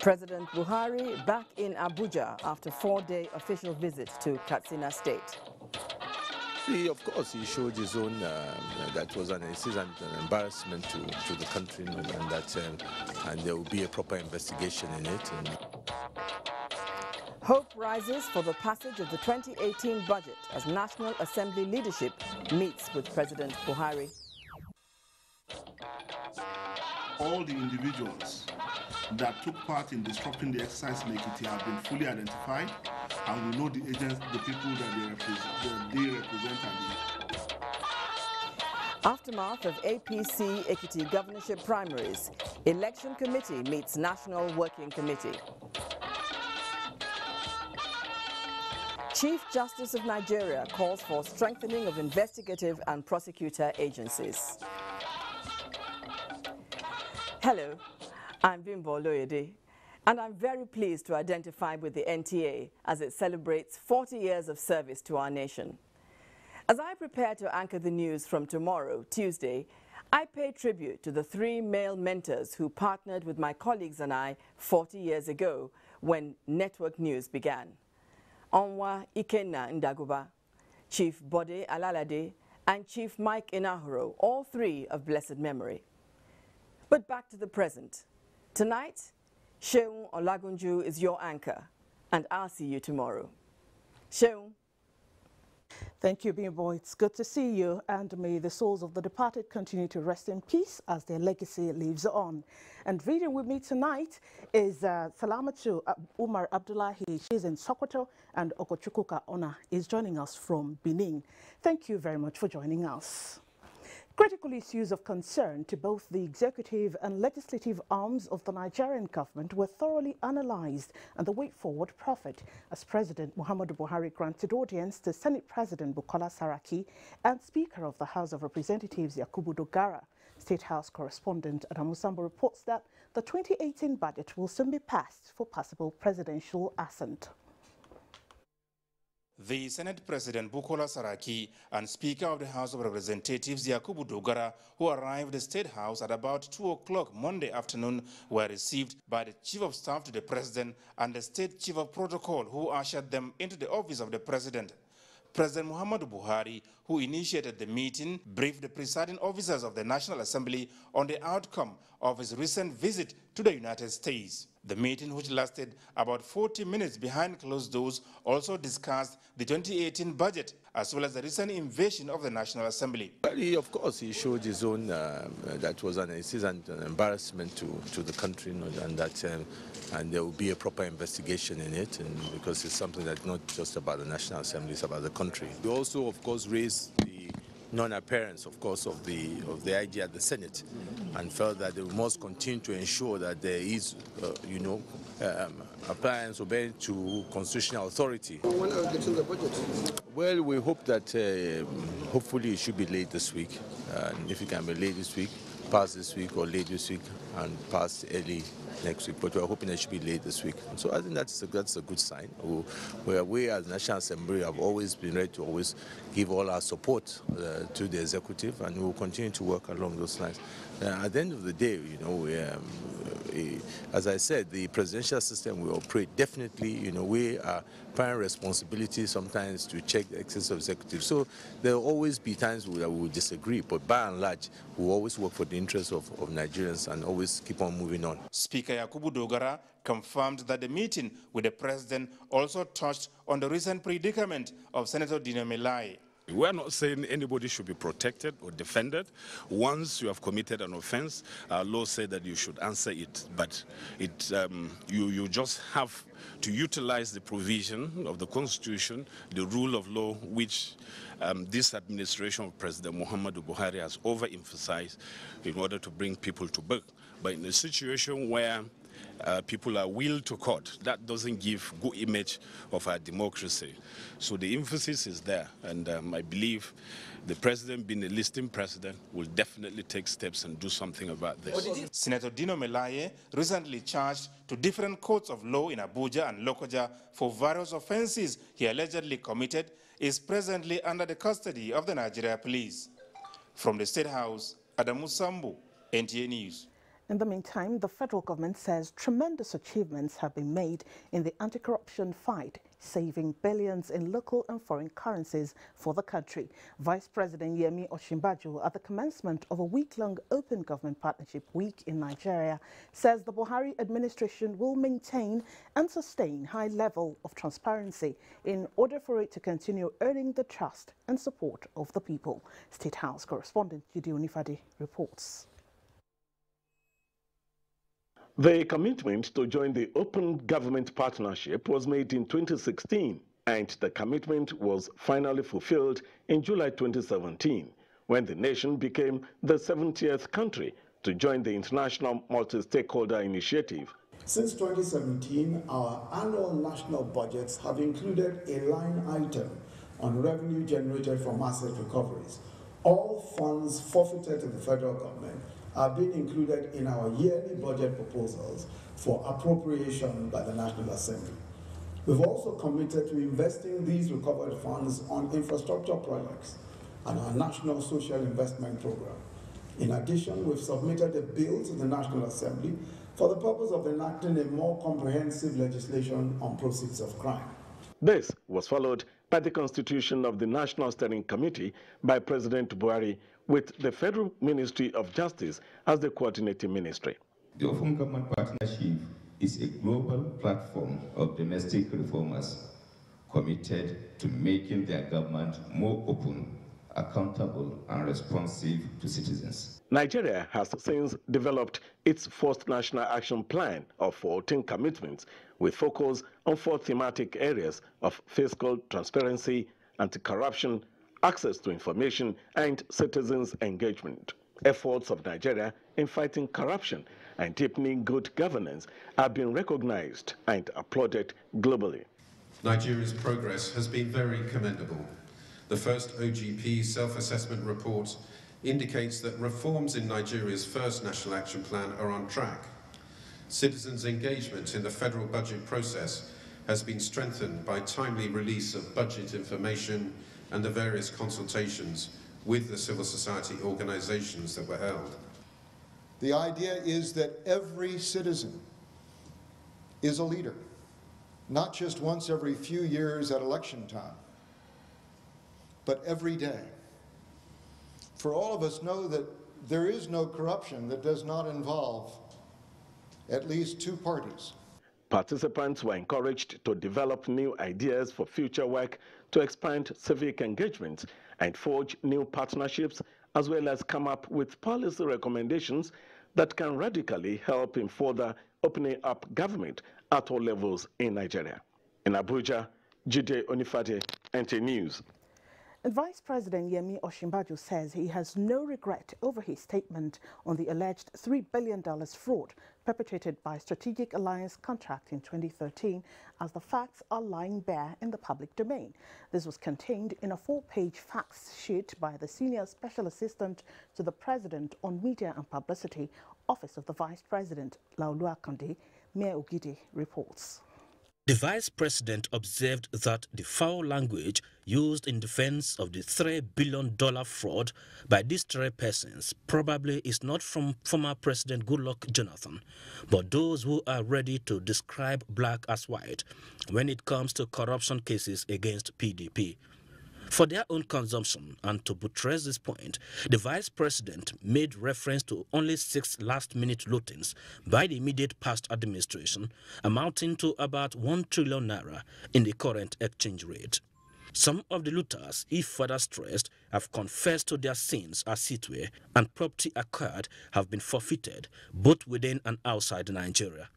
President Buhari back in Abuja after 4-day official visit to Katsina State. Of course, he showed his own, that was an embarrassment to the country, and there will be a proper investigation in it. Hope rises for the passage of the 2018 budget as National Assembly leadership meets with President Buhari. All the individuals that took part in disrupting the exercise in Ekiti have been fully identified, and we know the agents, the people that they represent. Aftermath of APC Ekiti governorship primaries, Election Committee meets National Working Committee. Chief Justice of Nigeria calls for strengthening of investigative and prosecutor agencies. Hello, I'm Bimbo Loyede, and I'm very pleased to identify with the NTA as it celebrates 40 years of service to our nation. As I prepare to anchor the news from tomorrow, Tuesday, I pay tribute to the 3 male mentors who partnered with my colleagues and I 40 years ago when network news began. Onwa Ikenna Ndaguba, Chief Bode Alalade, and Chief Mike Inahuro, all 3 of blessed memory. But back to the present. Tonight, Sheung Olagunju is your anchor, and I'll see you tomorrow. Sheung. Thank you, Bimbo. It's good to see you, and may the souls of the departed continue to rest in peace as their legacy lives on. And reading with me tonight is Salamatu Umar Abdullahi. She's in Sokoto, and Okochukuka Ona is joining us from Benin. Thank you very much for joining us. Critical issues of concern to both the executive and legislative arms of the Nigerian government were thoroughly analyzed and the way forward proffered as President Muhammadu Buhari granted audience to Senate President Bukola Saraki and Speaker of the House of Representatives Yakubu Dogara. State House correspondent Adamu Sambo reports that the 2018 budget will soon be passed for possible presidential assent. The Senate President Bukola Saraki and Speaker of the House of Representatives Yakubu Dogara, who arrived at the State House at about 2 o'clock Monday afternoon, were received by the Chief of Staff to the President and the State Chief of Protocol, who ushered them into the office of the President. President Muhammadu Buhari, who initiated the meeting, briefed the presiding officers of the National Assembly on the outcome of his recent visit to the United States. The meeting, which lasted about 40 minutes behind closed doors, also discussed the 2018 budget as well as the recent invasion of the National Assembly. Of course, he showed his own, that was an embarrassment to the country, and there will be a proper investigation in it, and because it's something that's not just about the National Assembly, it's about the country. We also, of course, raised the non-appearance, of course, of the IG at the Senate, and felt that they must continue to ensure that there is, appliance obeying to constitutional authority. When are we getting the budget? Well, we hope that hopefully it should be late this week, and if it can be late this week, pass this week, or late this week and pass early next week, but we're hoping it should be late this week. So I think that's a good sign. We as National Assembly have always been ready to always give all our support to the executive, and we will continue to work along those lines. At the end of the day, as I said, the presidential system will operate. Definitely, we are primary responsibility sometimes to check the excess of executive. So there will always be times where we will disagree, but by and large, we will always work for the interests of Nigerians and always keep on moving on. Speaker Yakubu Dogara confirmed that the meeting with the president also touched on the recent predicament of Senator Dino Melaye. We're not saying anybody should be protected or defended. Once you have committed an offense, our law said that you should answer it. But you just have to utilize the provision of the Constitution, the rule of law, which this administration of President Muhammadu Buhari has overemphasized in order to bring people to book. But in a situation where people are willed to court, that doesn't give good image of our democracy. So the emphasis is there, and I believe the president, being a listing president, will definitely take steps and do something about this. Senator Dino Melaye, recently charged to different courts of law in Abuja and Lokoja for various offenses he allegedly committed, is presently under the custody of the Nigeria police. From the State House, Adamu Sambu, NTA News. In the meantime, the federal government says tremendous achievements have been made in the anti-corruption fight, saving billions in local and foreign currencies for the country. Vice President Yemi Osinbajo, at the commencement of a week-long Open Government Partnership Week in Nigeria, says the Buhari administration will maintain and sustain high level of transparency in order for it to continue earning the trust and support of the people. State House correspondent Judy Onifade reports. The commitment to join the Open Government Partnership was made in 2016, and the commitment was finally fulfilled in July 2017, when the nation became the 70th country to join the International Multi-Stakeholder Initiative. Since 2017, our annual national budgets have included a line item on revenue generated from asset recoveries. All funds forfeited to the federal government are being included in our yearly budget proposals for appropriation by the National Assembly. We've also committed to investing these recovered funds on infrastructure projects and our National Social Investment Program. In addition, we've submitted a bill to the National Assembly for the purpose of enacting a more comprehensive legislation on proceeds of crime. This was followed by the constitution of the National Steering Committee by President Buhari, with the Federal Ministry of Justice as the coordinating ministry. The Open Government Partnership is a global platform of domestic reformers committed to making their government more open, accountable, and responsive to citizens. Nigeria has since developed its first National Action Plan of 14 commitments, with focus on 4 thematic areas of fiscal transparency, anti-corruption, access to information, and citizens' engagement. Efforts of Nigeria in fighting corruption and deepening good governance have been recognized and applauded globally. Nigeria's progress has been very commendable. The first OGP self-assessment report indicates that reforms in Nigeria's first National Action Plan are on track. Citizens' engagement in the federal budget process has been strengthened by timely release of budget information and the various consultations with the civil society organizations that were held. The idea is that every citizen is a leader, not just once every few years at election time, but every day. For all of us know that there is no corruption that does not involve at least 2 parties. Participants were encouraged to develop new ideas for future work, to expand civic engagement and forge new partnerships, as well as come up with policy recommendations that can radically help in further opening up government at all levels in Nigeria. In Abuja, Judy Onifade, NT News. And Vice President Yemi Osinbajo says he has no regret over his statement on the alleged $3 billion fraud perpetrated by Strategic Alliance contract in 2013, as the facts are lying bare in the public domain. This was contained in a 4-page facts sheet by the Senior Special Assistant to the President on Media and Publicity, Office of the Vice President, Laolu Akande. Mie Ogidi reports. The Vice President observed that the foul language used in defense of the $3 billion fraud by these 3 persons probably is not from former President Goodluck Jonathan, but those who are ready to describe black as white when it comes to corruption cases against PDP. For their own consumption, and to buttress this point, the Vice President made reference to only 6 last-minute lootings by the immediate past administration, amounting to about 1 trillion naira in the current exchange rate. Some of the looters, if further stressed, have confessed to their sins as it were, and property acquired have been forfeited, both within and outside Nigeria.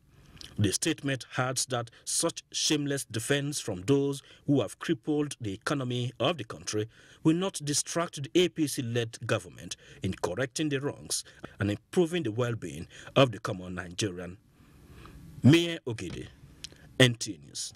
The statement adds that such shameless defense from those who have crippled the economy of the country will not distract the APC-led government in correcting the wrongs and improving the well-being of the common Nigerian. Mie Ogidi, NT News.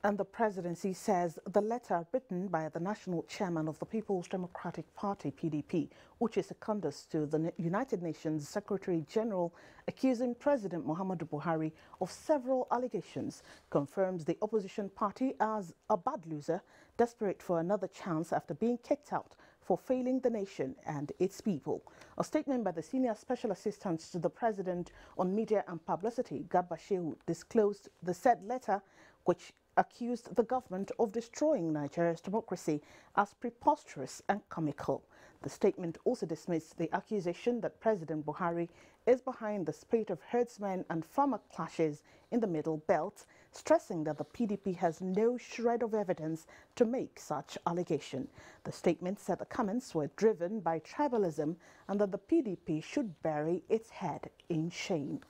And the presidency says the letter written by the national chairman of the People's Democratic Party, PDP, Uche Secondus, to the United Nations Secretary General, accusing President Muhammadu Buhari of several allegations, confirms the opposition party as a bad loser, desperate for another chance after being kicked out for failing the nation and its people. A statement by the Senior Special Assistant to the President on Media and Publicity, Garba Shehu, disclosed the said letter, which accused the government of destroying Nigeria's democracy as preposterous and comical. The statement also dismissed the accusation that President Buhari is behind the spate of herdsmen and farmer clashes in the Middle Belt, stressing that the PDP has no shred of evidence to make such allegation. The statement said the comments were driven by tribalism and that the PDP should bury its head in shame.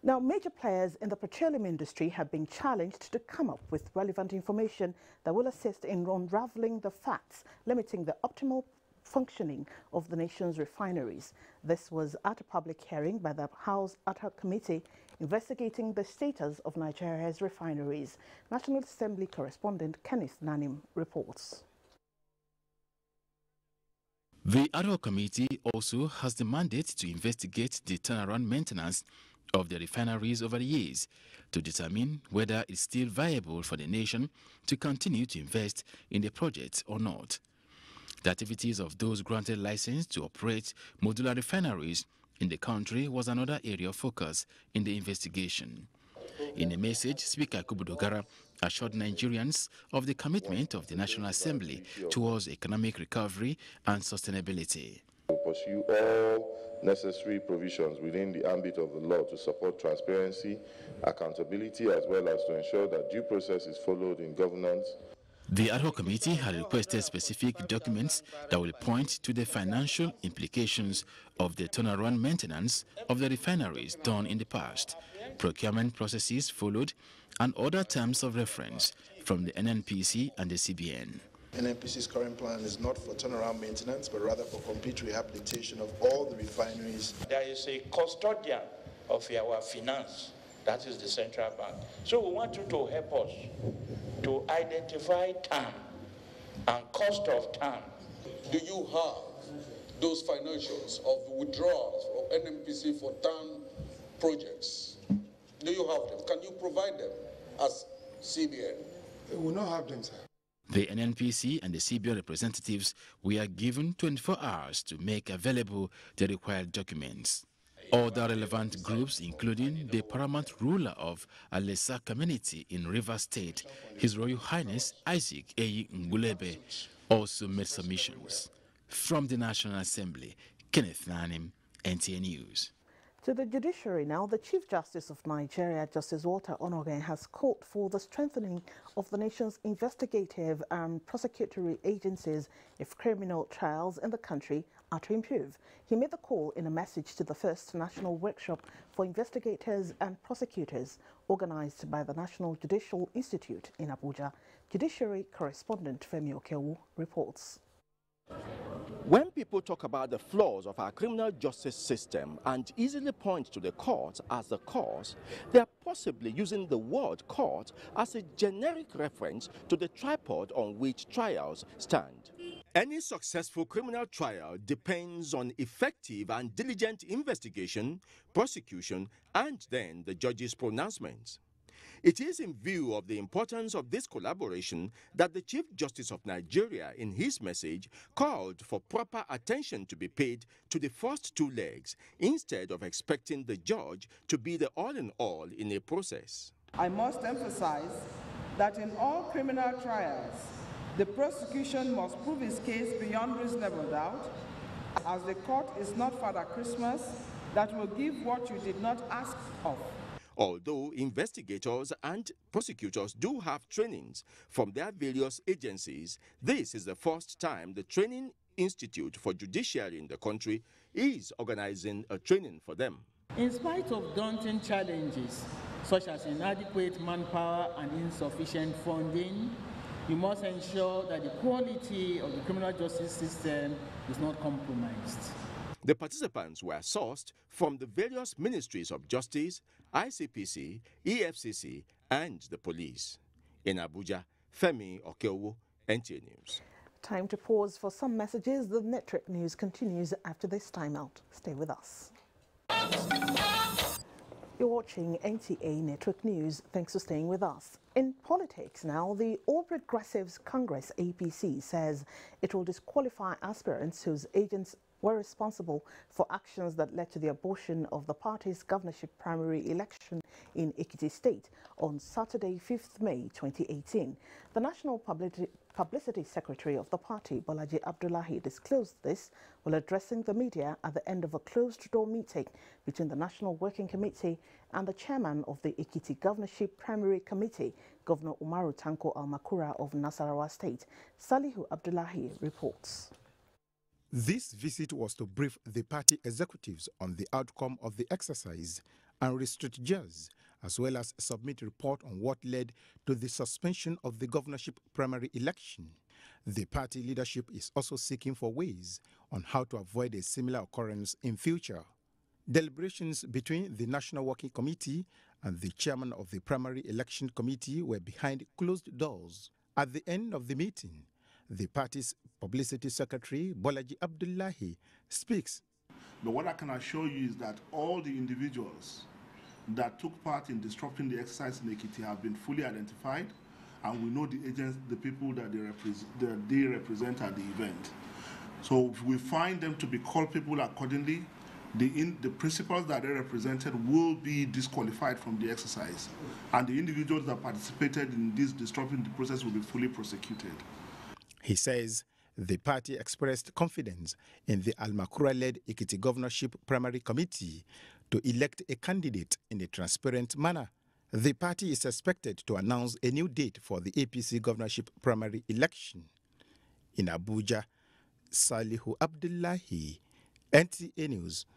Now, major players in the petroleum industry have been challenged to come up with relevant information that will assist in unraveling the facts limiting the optimal functioning of the nation's refineries. This was at a public hearing by the House Ad Hoc Committee investigating the status of Nigeria's refineries. National Assembly correspondent Kenneth Nanim reports. The Ad Hoc Committee also has the mandate to investigate the turnaround maintenance of the refineries over the years to determine whether it's still viable for the nation to continue to invest in the project or not. The activities of those granted license to operate modular refineries in the country was another area of focus in the investigation. In a message, Speaker Yakubu Dogara assured Nigerians of the commitment of the National Assembly towards economic recovery and sustainability. We pursue all necessary provisions within the ambit of the law to support transparency, accountability, as well as to ensure that due process is followed in governance. The Ad Hoc Committee had requested specific documents that will point to the financial implications of the turnaround maintenance of the refineries done in the past, procurement processes followed, and other terms of reference from the NNPC and the CBN. NNPC's current plan is not for turnaround maintenance, but rather for complete rehabilitation of all the refineries. There is a custodian of our finance, that is the central bank. So we want you to help us to identify time and cost of time. Do you have those financials of withdrawals of NNPC for TAN projects? Do you have them? Can you provide them as CBN? We will not have them, sir. The NNPC and the CBN representatives were given 24 hours to make available the required documents. Other relevant groups, including the paramount ruler of Alesa community in Rivers State, His Royal Highness Isaac Eyi Ngulebe, also made submissions. From the National Assembly, Kenneth Nanim, NTA News. To the judiciary now, the Chief Justice of Nigeria, Justice Walter Onogen, has called for the strengthening of the nation's investigative and prosecutory agencies if criminal trials in the country are to improve. He made the call in a message to the first national workshop for investigators and prosecutors organized by the National Judicial Institute in Abuja. Judiciary correspondent Femi Okewu reports. When people talk about the flaws of our criminal justice system and easily point to the court as the cause, they are possibly using the word court as a generic reference to the tripod on which trials stand. Any successful criminal trial depends on effective and diligent investigation, prosecution, and then the judge's pronouncements. It is in view of the importance of this collaboration that the Chief Justice of Nigeria, in his message, called for proper attention to be paid to the first two legs, instead of expecting the judge to be the all-in-all in a process. I must emphasize that in all criminal trials, the prosecution must prove its case beyond reasonable doubt, as the court is not Father Christmas that will give what you did not ask of. Although investigators and prosecutors do have trainings from their various agencies, this is the first time the Training Institute for Judiciary in the country is organizing a training for them. In spite of daunting challenges, such as inadequate manpower and insufficient funding, we must ensure that the quality of the criminal justice system is not compromised. The participants were sourced from the various ministries of justice, ICPC, EFCC, and the police. In Abuja, Femi Okewu, NTA News. Time to pause for some messages. The network news continues after this timeout. Stay with us. You're watching NTA Network News. Thanks for staying with us. In politics now, the All Progressives Congress APC says it will disqualify aspirants whose agents were responsible for actions that led to the abortion of the party's governorship primary election in Ekiti State on Saturday, 5th May 2018. The National Publicity Secretary of the party, Bolaji Abdullahi, disclosed this while addressing the media at the end of a closed-door meeting between the National Working Committee and the chairman of the Ekiti Governorship Primary Committee, Governor Umaru Tanko Almakura of Nasarawa State. Salihu Abdullahi reports. This visit was to brief the party executives on the outcome of the exercise and restrategize, as well as submit a report on what led to the suspension of the governorship primary election. The party leadership is also seeking for ways on how to avoid a similar occurrence in future. Deliberations between the National Working Committee and the chairman of the primary election committee were behind closed doors. At the end of the meeting, the party's publicity secretary, Bolaji Abdullahi, speaks. But what I can assure you is that all the individuals that took part in disrupting the exercise in Ekiti have been fully identified, and we know the agents, the people that they represent at the event. So if we find them to be culpable accordingly, the principals that they represented will be disqualified from the exercise, and the individuals that participated in this disrupting the process will be fully prosecuted. He says the party expressed confidence in the Almakura-led Ekiti Governorship Primary Committee to elect a candidate in a transparent manner. The party is expected to announce a new date for the APC Governorship Primary election. In Abuja, Salihu Abdullahi, NTA News.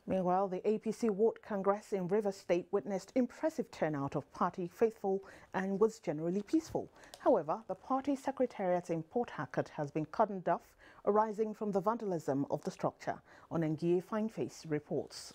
Meanwhile, the APC Ward Congress in Rivers State witnessed impressive turnout of party faithful and was generally peaceful. However, the party secretariat in Port Harcourt has been cordoned off, arising from the vandalism of the structure. Onengie Fineface reports.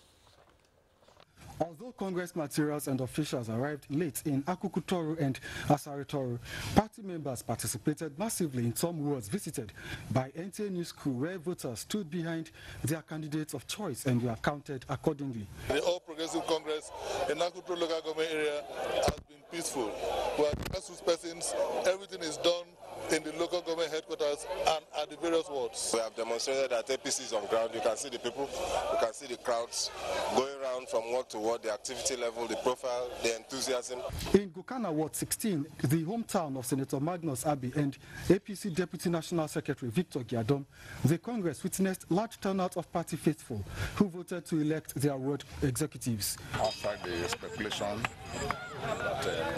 Although Congress materials and officials arrived late in Akukutoru and Asaritoru, party members participated massively in some wards visited by NTA News crew, where voters stood behind their candidates of choice and were counted accordingly. The All Progressive Congress in Akukutoru local government area has been peaceful. We are grassroots persons. Everything is done in the local government headquarters and at the various wards. We have demonstrated that APC is on ground. You can see the people, you can see the crowds going around from ward to ward, the activity level, the profile, the enthusiasm. In Gukana Ward 16, the hometown of Senator Magnus Abi and APC Deputy National Secretary Victor Giadom, the Congress witnessed large turnout of party faithful who voted to elect their ward executives. Outside the speculation that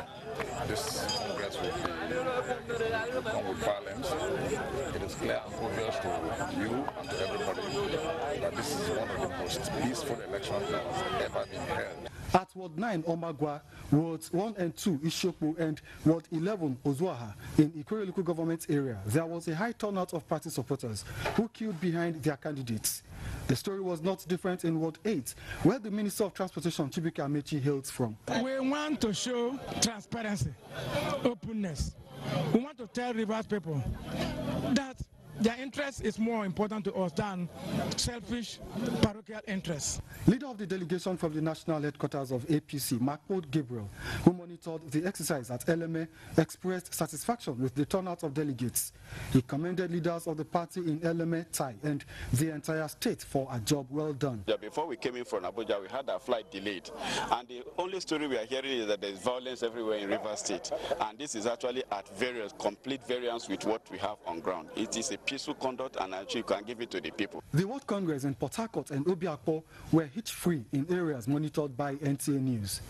this Congress will come with violence, it is clear and obvious to you and to everybody that this is one of the most peaceful elections that has ever been held. At Ward 9, Omagwa, Wards 1 and 2, Ishopu, and Ward 11, Ozuaha, in Ikore local government area, there was a high turnout of party supporters who queued behind their candidates. The story was not different in Ward 8, where the Minister of Transportation, Chibika Amechi, hails from. We want to show transparency, openness. We want to tell Rivers people that their interest is more important to us than selfish parochial interests. Leader of the delegation from the national headquarters of APC, Mahmoud Gabriel, who monitored the exercise at LMA, expressed satisfaction with the turnout of delegates. He commended leaders of the party in LMA, Tai, and the entire state for a job well done. Before we came in from Abuja, we had our flight delayed, and the only story we are hearing is that there is violence everywhere in Rivers State, and this is actually at complete variance with what we have on ground. It is a peaceful conduct, and actually you can give it to the people. The World Congress in Port Harcourt and Obiakpo were hitch-free in areas monitored by NTA News.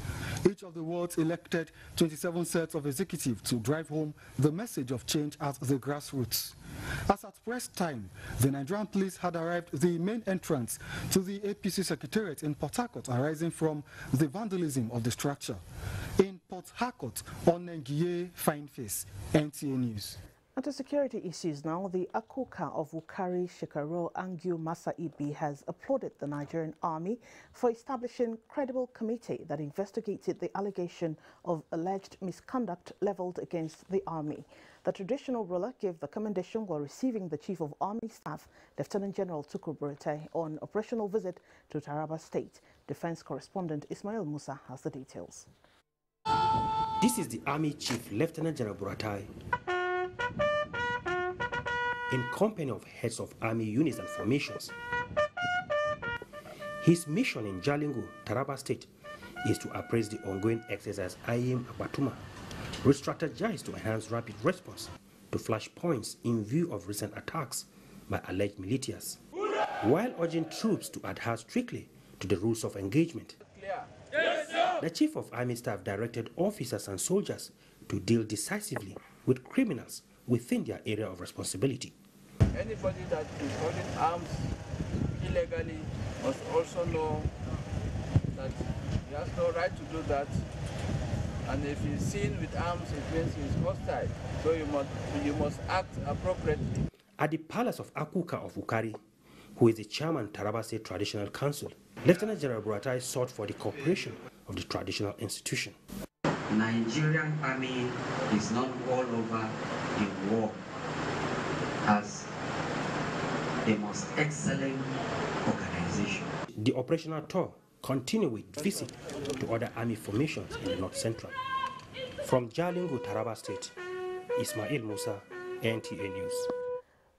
Each of the wards elected 27 sets of executives to drive home the message of change at the grassroots. As at press time, the Nigerian police had arrived the main entrance to the APC Secretariat in Port Harcourt, arising from the vandalism of the structure. In Port Harcourt, Onengie Fineface, NTA News. And to security issues now, the Akuka of Wukari Shekaro Angyu Masa Ibi has applauded the Nigerian army for establishing a credible committee that investigated the allegation of alleged misconduct leveled against the army. The traditional ruler gave the commendation while receiving the Chief of Army Staff, Lieutenant General Tukur Buratai, on operational visit to Taraba State. Defense correspondent Ismail Musa has the details. This is the Army Chief, Lieutenant General Buratai, in company of heads of army units and formations. His mission in Jalingo, Taraba State, is to appraise the ongoing exercise IM Abatuma, re-strategize to enhance rapid response to flashpoints in view of recent attacks by alleged militias, while urging troops to adhere strictly to the rules of engagement. Yes, sir. The Chief of Army Staff directed officers and soldiers to deal decisively with criminals within their area of responsibility. Anybody that is holding arms illegally must also know that he has no right to do that. And if he's seen with arms, it means he's hostile. So you must act appropriately. At the palace of Akuka of Ukari, who is the chairman Taraba State Traditional Council, Lieutenant General Buratai sought for the cooperation of the traditional institution. Nigerian army is not all over in war as the most excellent organization. The operational tour continued with visit to other army formations in the North Central. From Jalingo, Taraba State, Ismail Musa, NTA News.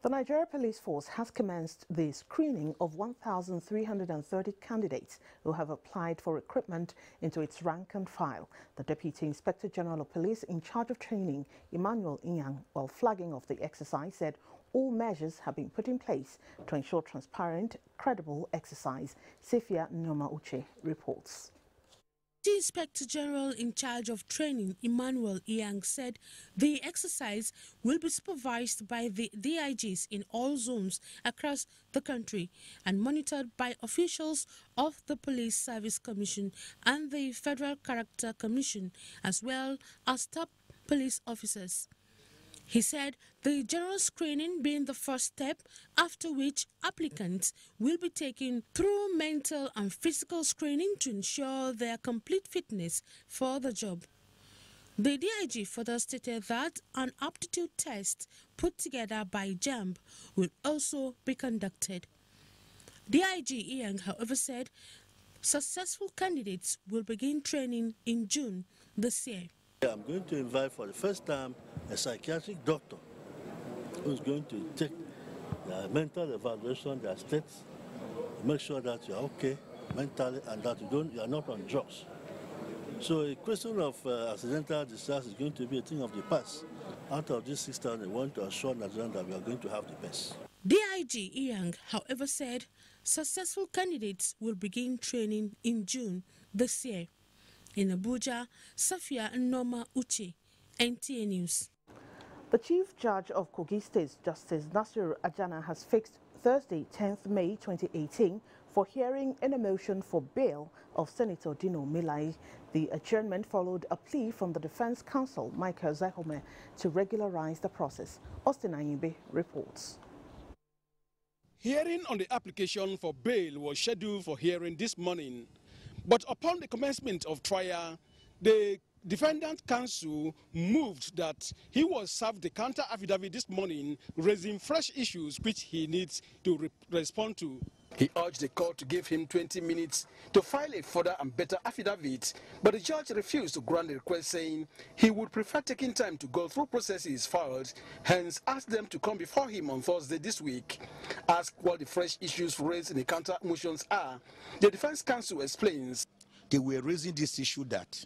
The Nigeria Police Force has commenced the screening of 1,330 candidates who have applied for recruitment into its rank and file. The Deputy Inspector General of Police in charge of training, Emmanuel Inyang, while flagging off the exercise, said all measures have been put in place to ensure transparent, credible exercise. Sefia Nyoma Uche reports. The Inspector General in charge of training, Emmanuel Inyang, said the exercise will be supervised by the DIGs in all zones across the country and monitored by officials of the Police Service Commission and the Federal Character Commission, as well as top police officers. He said the general screening being the first step, after which applicants will be taken through mental and physical screening to ensure their complete fitness for the job. The DIG further stated that an aptitude test put together by JAMB will also be conducted. DIG Inyang, however, said successful candidates will begin training in June this year. I'm going to invite for the first time a psychiatric doctor who's going to take their mental evaluation, their states, make sure that you're okay mentally and that you are not on drugs. So a question of accidental discharge is going to be a thing of the past. Out of this 6,000, we want to assure Nigerians that we are going to have the best. DIG Inyang, however, said successful candidates will begin training in June this year. In Abuja, Safia Noma Uche, NTA News. The Chief Judge of Kogi State, Justice Nasir Ajana, has fixed Thursday, 10th May 2018, for hearing in a motion for bail of Senator Dino Milai. The adjournment followed a plea from the Defense Counsel, Michael Zahome, to regularize the process. Austin Ayimbe reports. Hearing on the application for bail was scheduled for hearing this morning. But upon the commencement of trial, the defendant counsel moved that he was served the counter affidavit this morning, raising fresh issues which he needs to respond to. He urged the court to give him 20 minutes to file a further and better affidavit, but the judge refused to grant the request, saying he would prefer taking time to go through processes filed, hence asked them to come before him on Thursday this week. Asked what the fresh issues raised in the counter motions are, the defense counsel explains. They were raising this issue that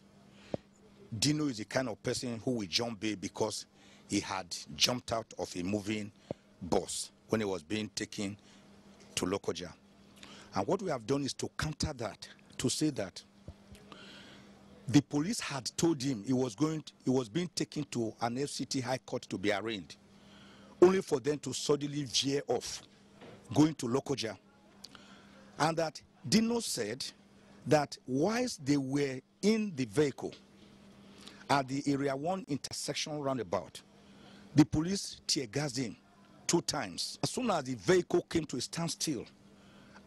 Dino is the kind of person who will jump bail because he had jumped out of a moving bus when he was being taken to Lokoja. And what we have done is to counter that, to say that the police had told him he was being taken to an FCT High Court to be arraigned, only for them to suddenly veer off, going to Lokoja. And that Dino said that whilst they were in the vehicle at the Area 1 intersection roundabout, the police tear-gassed him 2 times. As soon as the vehicle came to a standstill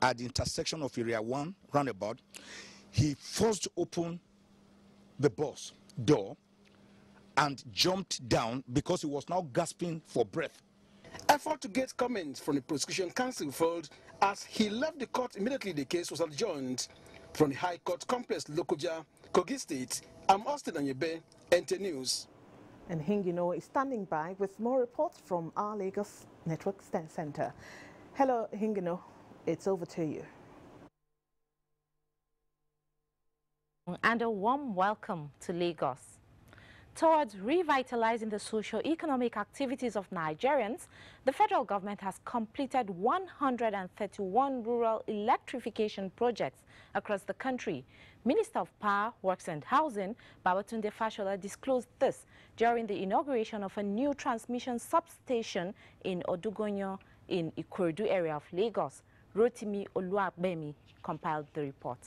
at the intersection of Area 1 roundabout, he forced open the bus door and jumped down because he was now gasping for breath. Effort to get comments from the prosecution counsel failed as he left the court immediately the case was adjourned. From the High Court Complex, Lokoja, Kogi State, I'm Austin Anyebe, NT News. And Hingino is standing by with more reports from our Lagos Network Center. Hello, Hingino, it's over to you. And a warm welcome to Lagos. Towards revitalizing the socio-economic activities of Nigerians, the federal government has completed 131 rural electrification projects across the country. Minister of Power, Works and Housing, Babatunde Fashola, disclosed this during the inauguration of a new transmission substation in Odugonyo in Ikorodu area of Lagos. Rotimi Oluwabemi compiled the report.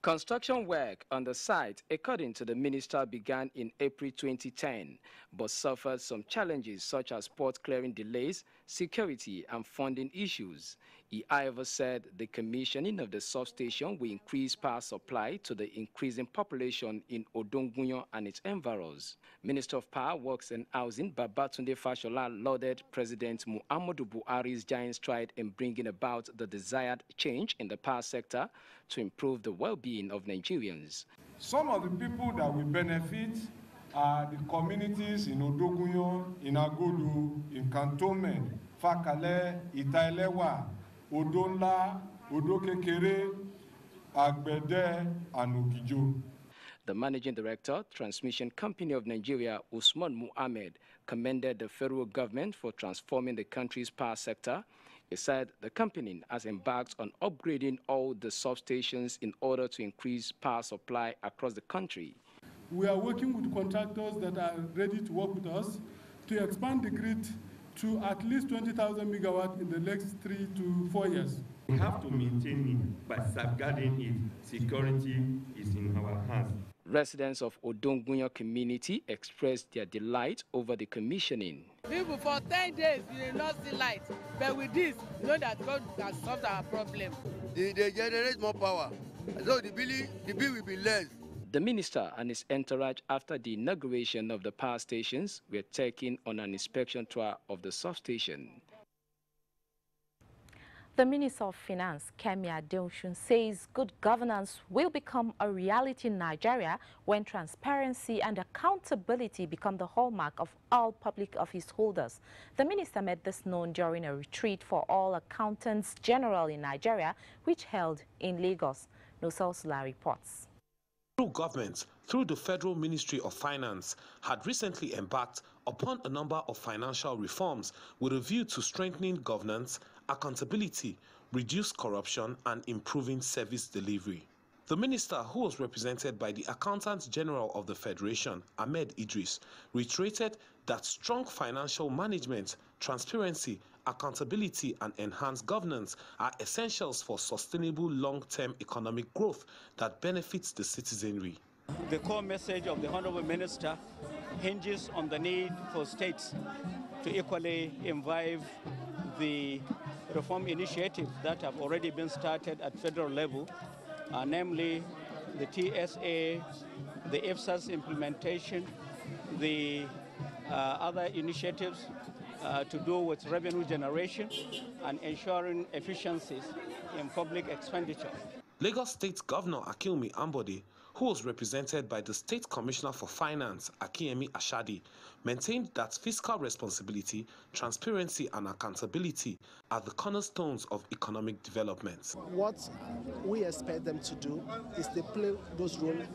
Construction work on the site, according to the minister, began in April 2010, but suffered some challenges such as port clearing delays, security, and funding issues. He, however, said the commissioning of the substation will increase power supply to the increasing population in Odongunyo and its environs. Minister of Power, Works and Housing, Babatunde Fashola, lauded President Muhammadu Buhari's giant stride in bringing about the desired change in the power sector to improve the well-being of Nigerians. Some of the people that will benefit are the communities in Odogunyo, in Agodo, in Cantonment, Fakale, Itailewa, Odonla, Odokekere, Agbede, and Ogijo. The Managing Director, Transmission Company of Nigeria, Usman Muhammad, commended the federal government for transforming the country's power sector. He said the company has embarked on upgrading all the substations in order to increase power supply across the country. We are working with contractors that are ready to work with us to expand the grid to at least 20,000 megawatts in the next 3 to 4 years. We have to maintain it by safeguarding it. Security is in our hands. Residents of Odongunyo community expressed their delight over the commissioning. People for 10 days we did not see light, but with this, you know that God has solved our problem. They generate more power, so the bill will be less. The minister and his entourage, after the inauguration of the power stations, were taken on an inspection tour of the substation. The Minister of Finance, Kemi Adeosun, says good governance will become a reality in Nigeria when transparency and accountability become the hallmark of all public office holders. The minister made this known during a retreat for all accountants general in Nigeria, which held in Lagos. Nosel Sula reports. Government, through the Federal Ministry of Finance, had recently embarked upon a number of financial reforms with a view to strengthening governance, accountability, reduce corruption, and improving service delivery. The minister, who was represented by the Accountant General of the Federation, Ahmed Idris, reiterated that strong financial management, transparency, accountability, and enhanced governance are essentials for sustainable long-term economic growth that benefits the citizenry. The core message of the Honorable Minister hinges on the need for states to equally imbibe the reform initiatives that have already been started at federal level, namely the TSA, the EFSA's implementation, the other initiatives to do with revenue generation and ensuring efficiencies in public expenditure. Lagos State Governor Akinwumi Ambode, who was represented by the State Commissioner for Finance, Akinyemi Ashadi, maintained that fiscal responsibility, transparency, and accountability are the cornerstones of economic development. What we expect them to do is to play those roles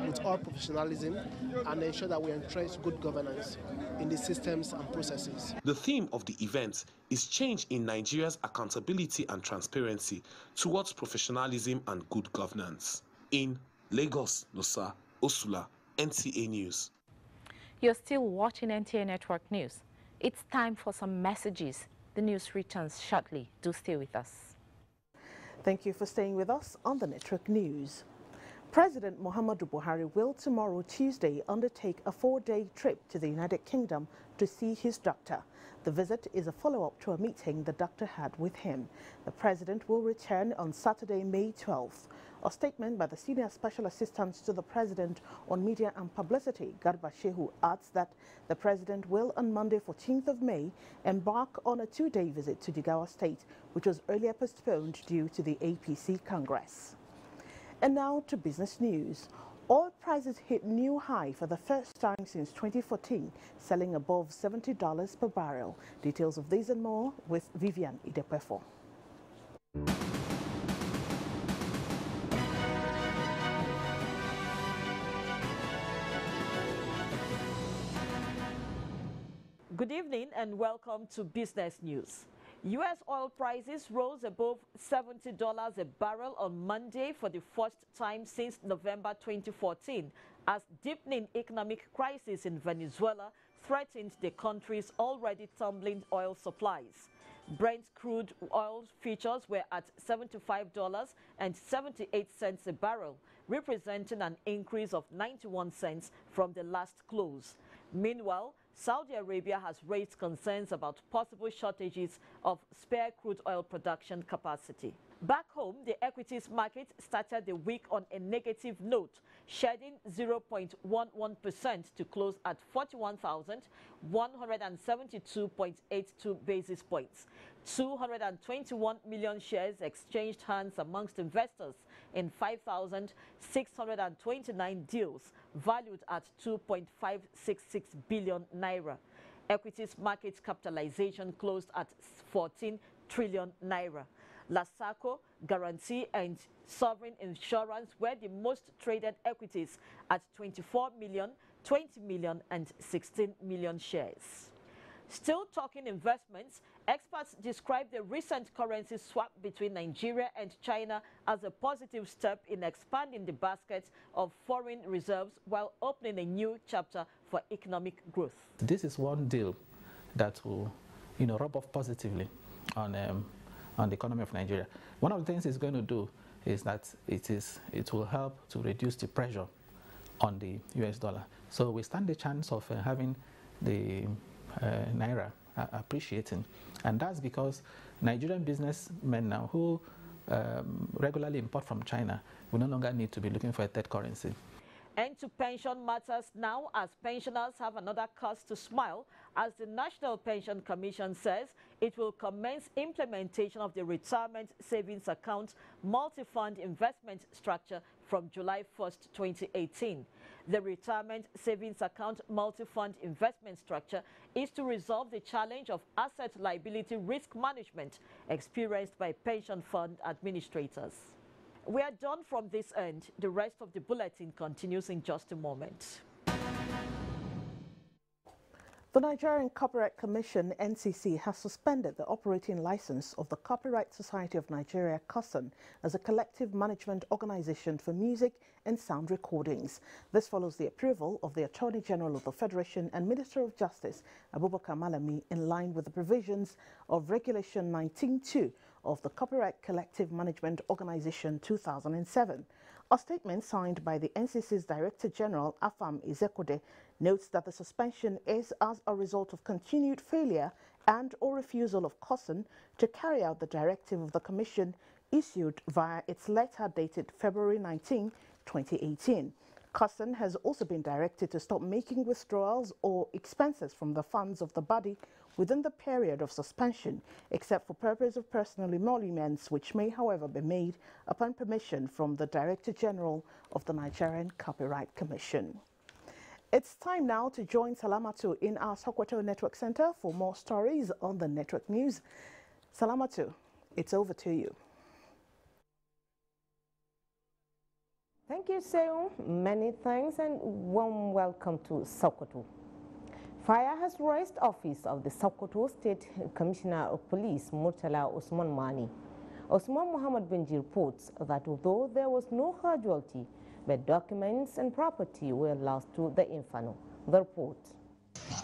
with all professionalism and ensure that we entrench good governance in the systems and processes. The theme of the event is change in Nigeria's accountability and transparency towards professionalism and good governance. In Lagos, Nosa Osula, NTA News. You're still watching NTA Network News. It's time for some messages. The news returns shortly. Do stay with us. Thank you for staying with us on the Network News. President Muhammadu Buhari will tomorrow, Tuesday, undertake a 4-day trip to the United Kingdom to see his doctor. The visit is a follow-up to a meeting the doctor had with him. The president will return on Saturday, May 12th. A statement by the Senior Special Assistant to the President on Media and Publicity, Garba Shehu, adds that the president will, on Monday, 14th of May, embark on a 2-day visit to Jigawa State, which was earlier postponed due to the APC Congress. And now to business news. Oil prices hit new high for the first time since 2014, selling above $70 per barrel. Details of these and more with Vivian Idepefo. Good evening and welcome to Business News. U.S. oil prices rose above $70 a barrel on Monday for the first time since November 2014, as deepening economic crisis in Venezuela threatened the country's already tumbling oil supplies. Brent crude oil futures were at $75.78 a barrel, representing an increase of 91 cents from the last close. Meanwhile, Saudi Arabia has raised concerns about possible shortages of spare crude oil production capacity. Back home, the equities market started the week on a negative note, shedding 0.11% to close at 41,172.82 basis points. 221 million shares exchanged hands amongst investors in 5,629 deals, valued at 2.566 billion naira. Equities market capitalization closed at 14 trillion naira. Lasaco, Guarantee and Sovereign Insurance were the most traded equities at 24 million, 20 million and 16 million shares. Still talking investments, experts describe the recent currency swap between Nigeria and China as a positive step in expanding the basket of foreign reserves while opening a new chapter for economic growth. This is one deal that will, rub off positively on the economy of Nigeria. One of the things it's going to do is that it will help to reduce the pressure on the US dollar. So we stand the chance of having the naira appreciating, and that's because Nigerian businessmen now who regularly import from China will no longer need to be looking for a third currency. End to pension matters now, as pensioners have another cause to smile, as the National Pension Commission says it will commence implementation of the Retirement Savings Account multi-fund investment structure from July 1st, 2018. The Retirement Savings Account multi-fund investment structure is to resolve the challenge of asset liability risk management experienced by pension fund administrators. We are done from this end. The rest of the bulletin continues in just a moment. The Nigerian Copyright Commission, NCC, has suspended the operating license of the Copyright Society of Nigeria, COSON, as a collective management organization for music and sound recordings. This follows the approval of the Attorney General of the Federation and Minister of Justice, Abubakar Malami, in line with the provisions of Regulation 19.2 of the Copyright Collective Management Organization 2007. A statement signed by the NCC's Director General, Afam Izekwode, notes that the suspension is as a result of continued failure and or refusal of COSON to carry out the directive of the Commission issued via its letter dated February 19, 2018. COSON has also been directed to stop making withdrawals or expenses from the funds of the body within the period of suspension, except for purpose of personal emoluments, which may, however, be made upon permission from the Director General of the Nigerian Copyright Commission. It's time now to join Salamatu in our Sokoto Network Center for more stories on the network news. Salamatu, it's over to you. Thank you, Seun. Many thanks and warm welcome to Sokoto. Fire has raised office of the Sokoto State Commissioner of Police, Murtala Usman Mani. Osman Muhammad Benji reports that although there was no casualty, but documents and property were lost to the inferno. The report.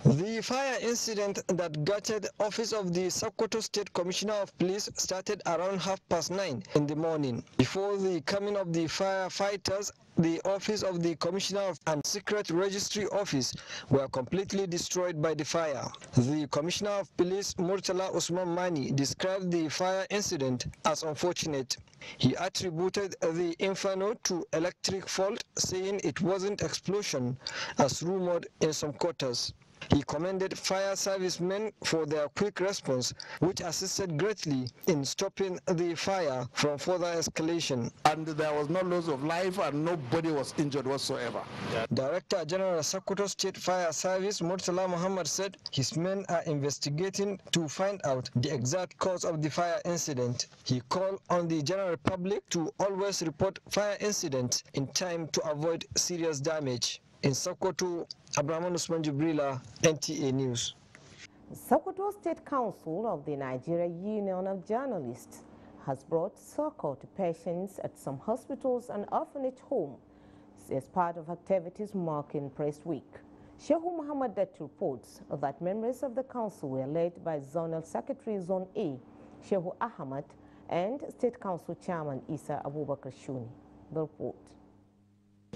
The fire incident that gutted office of the Sokoto State Commissioner of Police started around 9:30 in the morning. Before the coming of the firefighters the office of the Commissioner and Secret Registry Office were completely destroyed by the fire. The Commissioner of Police, Murtala Usman Mani, described the fire incident as unfortunate. He attributed the inferno to electric fault, saying it wasn't explosion, as rumored in some quarters. He commended fire servicemen for their quick response, which assisted greatly in stopping the fire from further escalation. And there was no loss of life and nobody was injured whatsoever. Director General Sokoto State Fire Service Murtala Muhammad said his men are investigating to find out the exact cause of the fire incident. He called on the general public to always report fire incidents in time to avoid serious damage. In Sokoto, Abraham Usman Jubrila, NTA News. Sokoto State Council of the Nigerian Union of Journalists has brought succor to patients at some hospitals and orphanage homes as part of activities marking Press Week. Shehu Muhammad Det reports that members of the council were led by Zonal Secretary Zone A, Shehu Ahmad, and State Council Chairman Isa Abubakar Shuni. The report.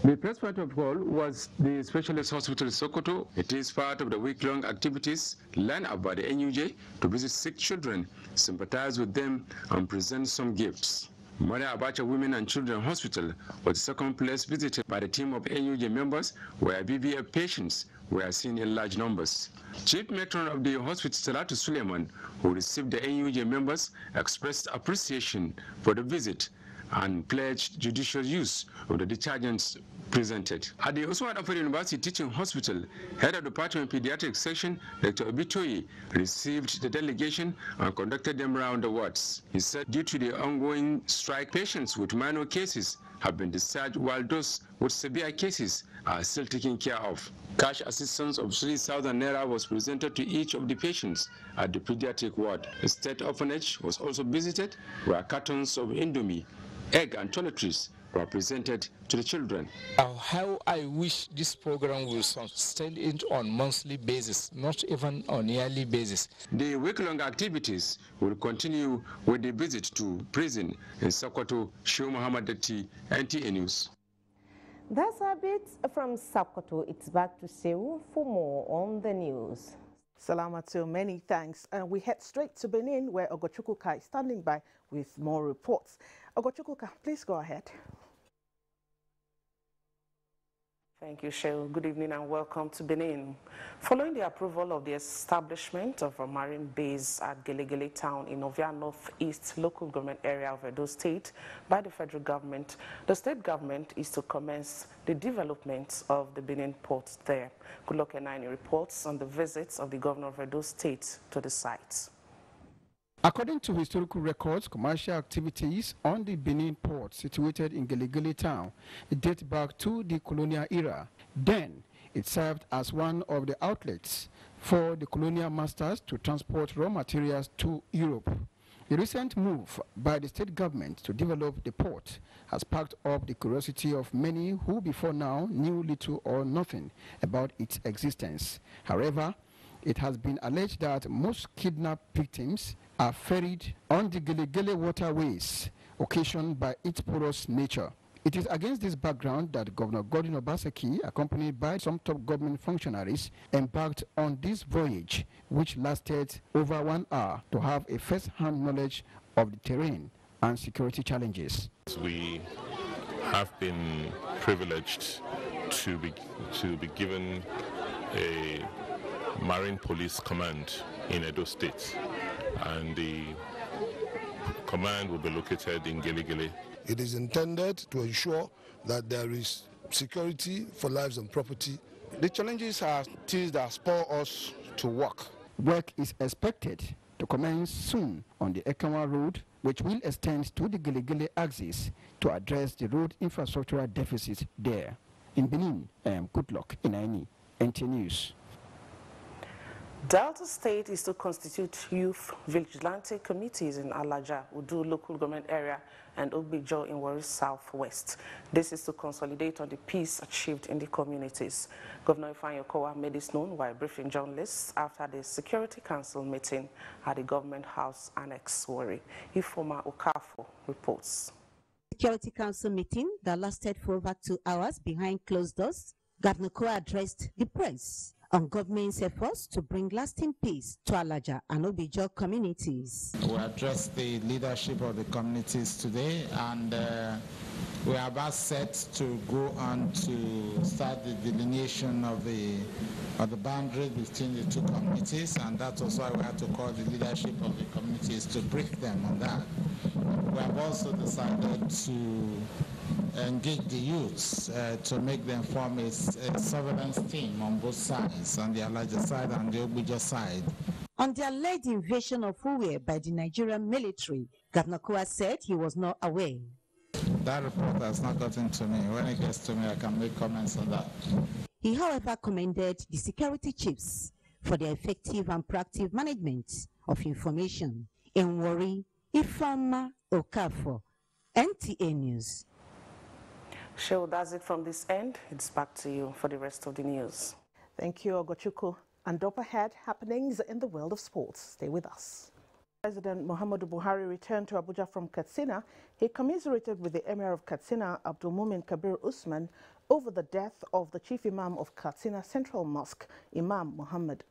The first part of all was the Specialist Hospital Sokoto. It is part of the week-long activities lined up by the NUJ to visit sick children, sympathize with them, and present some gifts. Mother Abacha Women and Children Hospital was the second place visited by the team of NUJ members, where BVF patients were seen in large numbers. Chief Matron of the hospital, Salatu Suleiman, who received the NUJ members, expressed appreciation for the visit and pledged judicial use of the detergents presented. At the Usman Affan University Teaching Hospital, head of the Department of Pediatrics section, Dr. Obitoyi, received the delegation and conducted them around the wards. He said due to the ongoing strike, patients with minor cases have been discharged, while those with severe cases are still taken care of. Cash assistance of 3,000 naira was presented to each of the patients at the pediatric ward. The state orphanage was also visited, where cartons of Indomie, egg and toiletries were presented to the children. How I wish this program will sustain it on monthly basis, not even on yearly basis. The week-long activities will continue with the visit to prison in Sokoto. Shehu Muhammad Detti, NTA News. That's a bit from Sokoto. It's back to Seoul for more on the news. Salamatu, many thanks. And we head straight to Benin, where Ogochukwuka is standing by with more reports. Ogochukwuka, please go ahead. Thank you, Shehu. Good evening and welcome to Benin. Following the approval of the establishment of a marine base at Gelegele town in Ovia Northeast local government area of Edo State by the federal government, the state government is to commence the development of the Benin port there. Goodluck Enaini reports on the visits of the governor of Edo State to the site. According to historical records, commercial activities on the Benin port situated in Gelegele town date back to the colonial era. Then, it served as one of the outlets for the colonial masters to transport raw materials to Europe. The recent move by the state government to develop the port has sparked up the curiosity of many who before now knew little or nothing about its existence. However, it has been alleged that most kidnapped victims are ferried on the Gelegele waterways, occasioned by its porous nature. It is against this background that Governor Godwin Obaseki, accompanied by some top government functionaries, embarked on this voyage, which lasted over 1 hour, to have a first-hand knowledge of the terrain and security challenges. We have been privileged to be given a Marine Police Command in Edo State, and the command will be located in Gelegele. It is intended to ensure that there is security for lives and property. The challenges are things that spur us to work. Work is expected to commence soon on the Ekanwa Road, which will extend to the Gelegele axis to address the road infrastructural deficit there. In Benin, Goodluck Enaini, NTA News. Delta State is to constitute youth vigilante committees in Alaja, Udu local government area, and Ogbijo in Warri Southwest. This is to consolidate on the peace achieved in the communities. Governor Ifeanyi Okowa made this known while briefing journalists after the Security Council meeting at the Government House Annex, Warri. Ifoma Okafo reports. Security Council meeting that lasted for over 2 hours behind closed doors, Governor Kowa addressed the press on government's efforts to bring lasting peace to Alaja and Abuja communities. We addressed the leadership of the communities today, and we are about set to go on to start the delineation of the boundary between the two communities, and that's also why we have to call the leadership of the communities to brief them on that. We have also decided to engage the youths to make them form a surveillance team on both sides, on the Alaja side and the Abuja side. On the alleged invasion of Uwe by the Nigerian military, Governor Kowa said he was not aware. That report has not gotten to me. When it gets to me, I can make comments on that. He, however, commended the security chiefs for their effective and proactive management of information. In Warri, Ifeoma Okafor, NTA News. Sure, that's it from this end. It's back to you for the rest of the news. Thank you, Ogochukwu. And up ahead, happenings in the world of sports. Stay with us. President Muhammadu Buhari returned to Abuja from Katsina. He commiserated with the Emir of Katsina, Abdulmumin Kabir Usman, over the death of the chief imam of Katsina Central Mosque, Imam Muhammad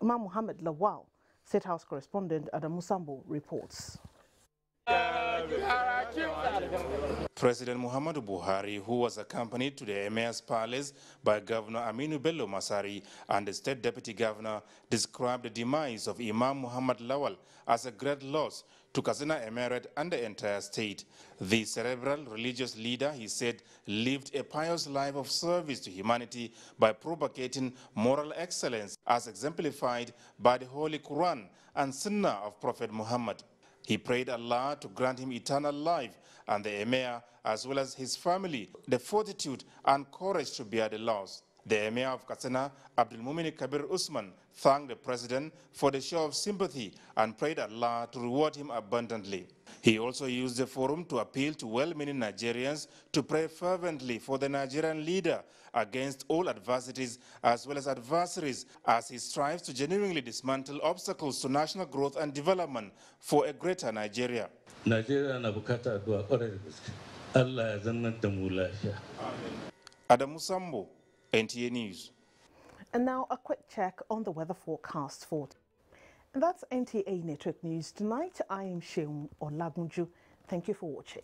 Lawal. State House correspondent Adam Musambo reports. President Muhammadu Buhari, who was accompanied to the Emir's palace by Governor Aminu Bello Masari and the State Deputy Governor, described the demise of Imam Muhammad Lawal as a great loss to Katsina Emirate and the entire state. The cerebral religious leader, he said, lived a pious life of service to humanity by propagating moral excellence as exemplified by the Holy Quran and Sunnah of Prophet Muhammad. He prayed Allah to grant him eternal life and the Emir, as well as his family, the fortitude and courage to bear the loss. The Emir of Katsina, Abdulmumin Kabir Usman, thanked the president for the show of sympathy and prayed Allah to reward him abundantly. He also used the forum to appeal to well-meaning Nigerians to pray fervently for the Nigerian leader against all adversities as well as adversaries as he strives to genuinely dismantle obstacles to national growth and development for a greater Nigeria. Nigeria na bukata addu'a kwarai da gaske. Allah ya zannar da mu lafiya. Adam Musambo, NTA News. And now a quick check on the weather forecast for. And that's NTA Network News. Tonight, I am Sheung Olagunju. Thank you for watching.